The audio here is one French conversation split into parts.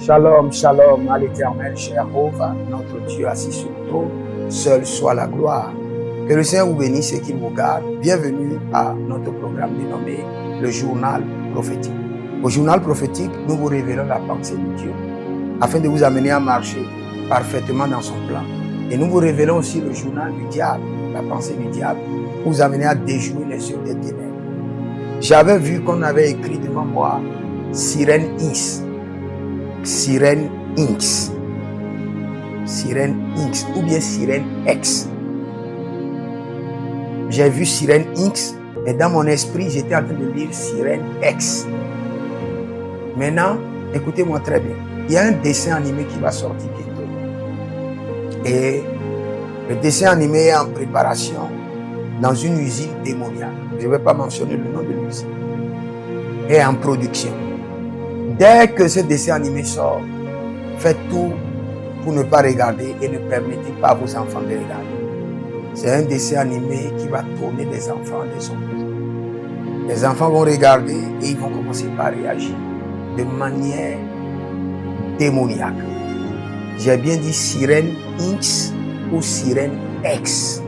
Shalom, shalom à l'éternel, Jéhovah, notre Dieu assis sur le trône, seul soit la gloire. Que le Seigneur vous bénisse et qu'il vous garde. Bienvenue à notre programme dénommé le journal prophétique. Au journal prophétique, nous vous révélons la pensée de Dieu afin de vous amener à marcher parfaitement dans son plan. Et nous vous révélons aussi le journal du diable, la pensée du diable, pour vous amener à déjouer les yeux des ténèbres. J'avais vu qu'on avait écrit devant moi Sirène X. Sirène X. Sirène X ou bien Sirène X. J'ai vu Sirène X et dans mon esprit, j'étais en train de lire Sirène X. Maintenant, écoutez-moi très bien. Il y a un dessin animé qui va sortir bientôt. Et le dessin animé est en préparation dans une usine démoniaque. Je ne vais pas mentionner le nom de l'usine. Et en production. Dès que ce dessin animé sort, faites tout pour ne pas regarder et ne permettez pas à vos enfants de regarder. C'est un dessin animé qui va tourner des enfants de son pays. Les enfants vont regarder et ils vont commencer par réagir de manière démoniaque. J'ai bien dit Sirène X ou Sirène X.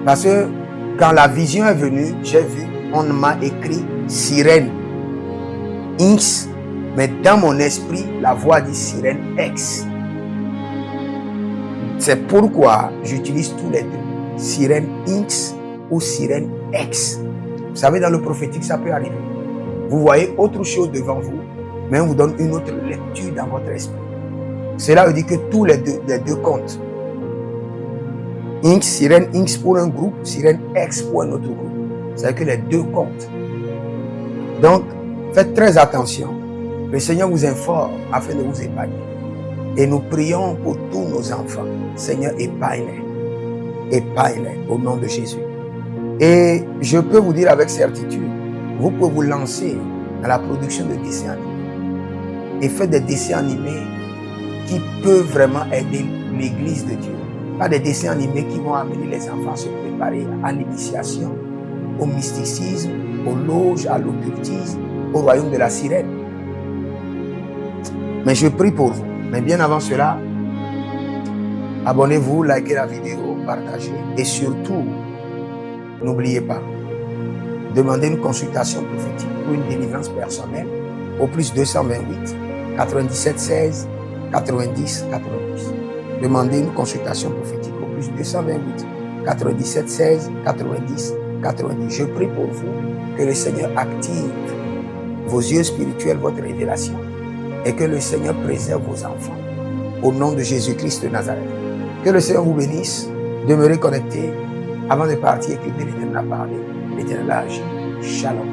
Parce que quand la vision est venue, j'ai vu, on m'a écrit Sirène X, mais dans mon esprit, la voix dit Sirène X. C'est pourquoi j'utilise tous les deux, Sirène X ou Sirène X. Vous savez, dans le prophétique, ça peut arriver. Vous voyez autre chose devant vous, mais on vous donne une autre lecture dans votre esprit. Cela veut dire que tous les deux comptent. X, Sirène X pour un groupe, Sirène X pour un autre groupe. C'est-à-dire que les deux comptent. Donc, faites très attention. Le Seigneur vous informe afin de vous épargner. Et nous prions pour tous nos enfants. Seigneur, épargne-les. Épargne-les au nom de Jésus. Et je peux vous dire avec certitude, vous pouvez vous lancer dans la production de dessins animés. Et faites des dessins animés qui peuvent vraiment aider l'Église de Dieu. Pas des dessins animés qui vont amener les enfants à se préparer à l'initiation, au mysticisme, aux loges, à l'occultisme, au royaume de la sirène. Mais je prie pour vous. Mais bien avant cela, abonnez-vous, likez la vidéo, partagez. Et surtout, n'oubliez pas, demandez une consultation prophétique ou une délivrance personnelle au plus 228 97 16 90 90. Demandez une consultation prophétique au plus 228 97 16 90 90. Je prie pour vous que le Seigneur active vos yeux spirituels, votre révélation, et que le Seigneur préserve vos enfants. Au nom de Jésus-Christ de Nazareth. Que le Seigneur vous bénisse. Demeurez connectés. Avant de partir, écrivez l'Éternel a parlé. L'Éternel a agi. Shalom.